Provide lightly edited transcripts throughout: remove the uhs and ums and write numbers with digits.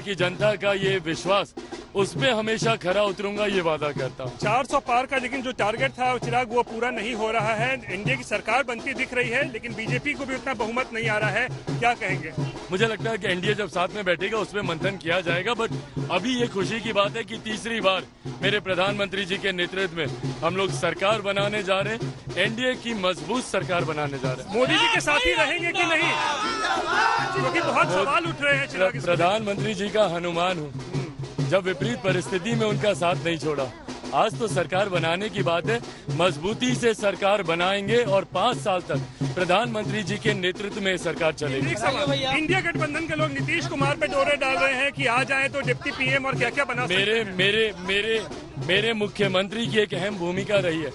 की जनता का ये विश्वास, उसमें हमेशा खरा उतरूंगा, ये वादा करता हूँ। 400 पार का लेकिन जो टारगेट था चिराग वो पूरा नहीं हो रहा है। एनडीए की सरकार बनती दिख रही है लेकिन बीजेपी को भी उतना बहुमत नहीं आ रहा है, क्या कहेंगे? मुझे लगता है कि एनडीए जब साथ में बैठेगा उसमें मंथन किया जाएगा। बट अभी ये खुशी की बात है कि तीसरी बार मेरे प्रधानमंत्री जी के नेतृत्व में हम लोग सरकार बनाने जा रहे हैं, एनडीए की मजबूत सरकार बनाने जा रहे हैं। मोदी जी के साथ ही रहेंगे कि नहीं, क्योंकि बहुत सवाल उठ रहे हैं चिराग। प्रधानमंत्री जी का हनुमान हूँ, जब विपरीत परिस्थिति में उनका साथ नहीं छोड़ा। आज तो सरकार बनाने की बात है, मजबूती से सरकार बनाएंगे और 5 साल तक प्रधानमंत्री जी के नेतृत्व में सरकार चलेगी। इंडिया गठबंधन के लोग नीतीश कुमार पे डोरे डाल रहे हैं कि आ जाए तो डिप्टी पीएम और क्या क्या बना मेरे मुख्यमंत्री की एक अहम भूमिका रही है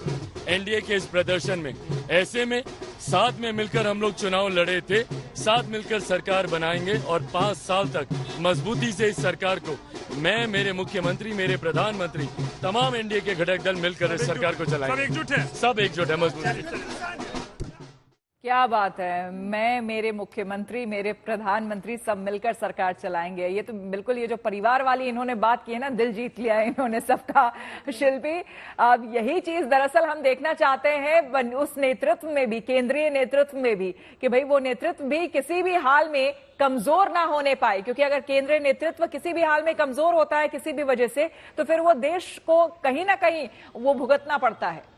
एनडीए के इस प्रदर्शन में। ऐसे में साथ में मिलकर हम लोग चुनाव लड़े थे, साथ मिलकर सरकार बनाएंगे और 5 साल तक मजबूती से इस सरकार को मैं, मेरे मुख्यमंत्री, मेरे प्रधानमंत्री, तमाम एनडीए के घटक दल मिलकर इस सरकार को चलाएंगे। सब एकजुट है, सब एकजुट है, मजबूती। क्या बात है, मैं, मेरे मुख्यमंत्री, मेरे प्रधानमंत्री सब मिलकर सरकार चलाएंगे। ये तो बिल्कुल, ये जो परिवार वाली इन्होंने बात की है ना, दिल जीत लिया है इन्होंने सबका। शिल्पी, अब यही चीज दरअसल हम देखना चाहते हैं उस नेतृत्व में भी, केंद्रीय नेतृत्व में भी, कि भाई वो नेतृत्व भी किसी भी हाल में कमजोर ना होने पाए। क्योंकि अगर केंद्रीय नेतृत्व किसी भी हाल में कमजोर होता है किसी भी वजह से, तो फिर वो देश को कहीं ना कहीं वो भुगतना पड़ता है।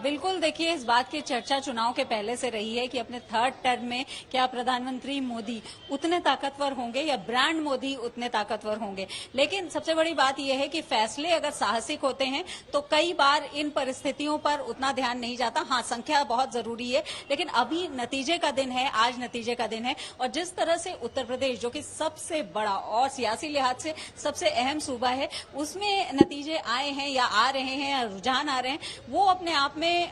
बिल्कुल, देखिए, इस बात की चर्चा चुनाव के पहले से रही है कि अपने 3rd टर्म में क्या प्रधानमंत्री मोदी उतने ताकतवर होंगे या ब्रांड मोदी उतने ताकतवर होंगे। लेकिन सबसे बड़ी बात यह है कि फैसले अगर साहसिक होते हैं तो कई बार इन परिस्थितियों पर उतना ध्यान नहीं जाता। हाँ, संख्या बहुत जरूरी है, लेकिन अभी नतीजे का दिन है, आज नतीजे का दिन है। और जिस तरह से उत्तर प्रदेश, जो कि सबसे बड़ा और सियासी लिहाज से सबसे अहम सूबा है, उसमें नतीजे आए हैं या आ रहे हैं या रुझान आ रहे हैं, वो अपने आप में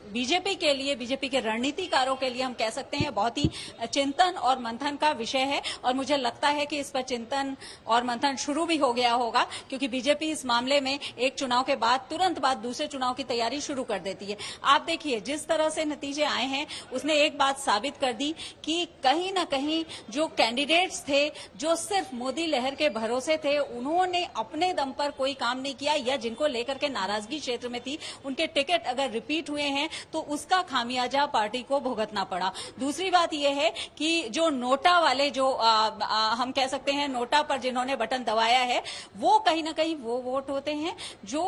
बीजेपी के लिए, बीजेपी के रणनीतिकारों के लिए हम कह सकते हैं बहुत ही चिंतन और मंथन का विषय है। और मुझे लगता है कि इस पर चिंतन और मंथन शुरू भी हो गया होगा, क्योंकि बीजेपी इस मामले में एक चुनाव के बाद तुरंत बाद दूसरे चुनाव की तैयारी शुरू कर देती है। आप देखिए, जिस तरह से नतीजे आए हैं उसने एक बात साबित कर दी कि कहीं ना कहीं जो कैंडिडेट्स थे, जो सिर्फ मोदी लहर के भरोसे थे, उन्होंने अपने दम पर कोई काम नहीं किया, या जिनको लेकर के नाराजगी क्षेत्र में थी, उनके टिकट अगर रिपीट हुए हैं तो उसका खामियाजा पार्टी को भुगतना पड़ा। दूसरी बात यह है कि जो नोटा वाले, जो हम कह सकते हैं नोटा पर जिन्होंने बटन दबाया है, वो कहीं ना कहीं वो वोट होते हैं जो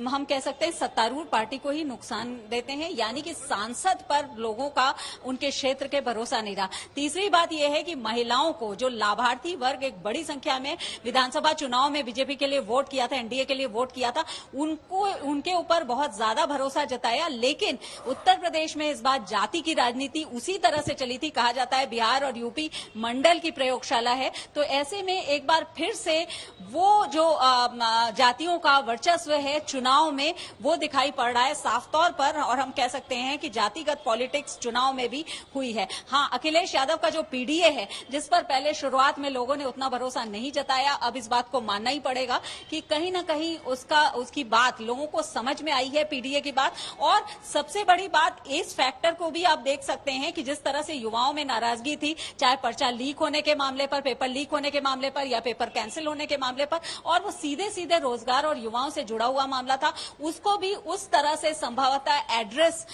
हम कह सकते हैं सत्तारूढ़ पार्टी को ही नुकसान देते हैं, यानी कि सांसद पर लोगों का, उनके क्षेत्र के भरोसा नहीं रहा। तीसरी बात यह है कि महिलाओं को, जो लाभार्थी वर्ग एक बड़ी संख्या में विधानसभा चुनाव में बीजेपी के लिए वोट किया था, एनडीए के लिए वोट किया था, उनको, उनके ऊपर बहुत ज्यादा भरोसा जताया। लेकिन उत्तर प्रदेश में इस बार जाति की राजनीति उसी तरह से चली थी। कहा जाता है बिहार और यूपी मंडल की प्रयोगशाला है, तो ऐसे में एक बार फिर से वो जो जातियों का वर्चस्व है चुनाव में, वो दिखाई पड़ रहा है साफ तौर पर। और हम कह सकते हैं कि जातिगत पॉलिटिक्स चुनाव में भी हुई है। हाँ, अखिलेश यादव का जो पीडीए है, जिस पर पहले शुरुआत में लोगों ने उतना भरोसा नहीं जताया, अब इस बात को मानना ही पड़ेगा कि कहीं ना कहीं उसकी बात लोगों को समझ में आई है, पीडीए की बात। और सबसे बड़ी बात, इस फैक्टर को भी आप देख सकते हैं कि जिस तरह से युवाओं में नाराजगी थी, चाहे पर्चा लीक होने के मामले पर, पेपर लीक होने के मामले पर, या पेपर कैंसिल होने के मामले पर, और वो सीधे सीधे रोजगार और युवाओं से जुड़ा हुआ मामला था, उसको भी उस तरह से संभवतः एड्रेस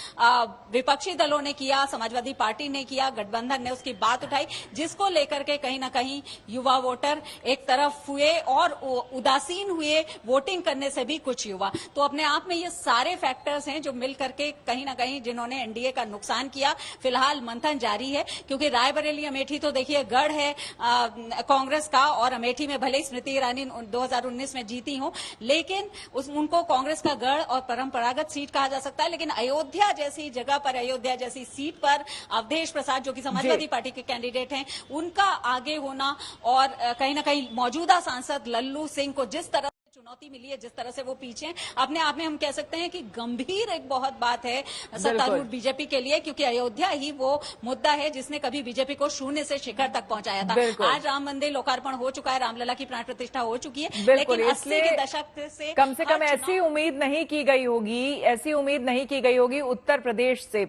विपक्षी दलों ने किया, समाजवादी पार्टी ने किया, गठबंधन ने उसकी बात उठाई, जिसको लेकर के कहीं ना कहीं युवा वोटर एक तरफ हुए और उदासीन हुए वोटिंग करने से भी कुछ युवा। तो अपने आप में ये सारे फैक्टर्स हैं जो मिल करके कहीं ना कहीं जिन्होंने एनडीए का नुकसान किया। फिलहाल मंथन जारी है, क्योंकि रायबरेली, अमेठी तो देखिए गढ़ है कांग्रेस का, और अमेठी में भले स्मृति ईरानी 2019 में जीती हो, लेकिन उनको कांग्रेस का गढ़ और परंपरागत सीट कहा जा सकता है। लेकिन अयोध्या जैसी जगह पर, अयोध्या जैसी सीट पर अवधेश प्रसाद, जो कि समाजवादी पार्टी के कैंडिडेट हैं, उनका आगे होना, और कहीं ना कहीं मौजूदा सांसद लल्लू सिंह को जिस तरह चुनौती मिली है, जिस तरह से वो पीछे हैं, अपने आप में हम कह सकते हैं कि गंभीर एक बहुत बात है सत्तारूढ़ बीजेपी के लिए, क्योंकि अयोध्या ही वो मुद्दा है जिसने कभी बीजेपी को शून्य से शिखर तक पहुंचाया था। आज राम मंदिर लोकार्पण हो चुका है, रामलला की प्राण प्रतिष्ठा हो चुकी है, लेकिन 80 के दशक से कम ऐसी उम्मीद नहीं की गई होगी, ऐसी उम्मीद नहीं की गई होगी उत्तर प्रदेश से।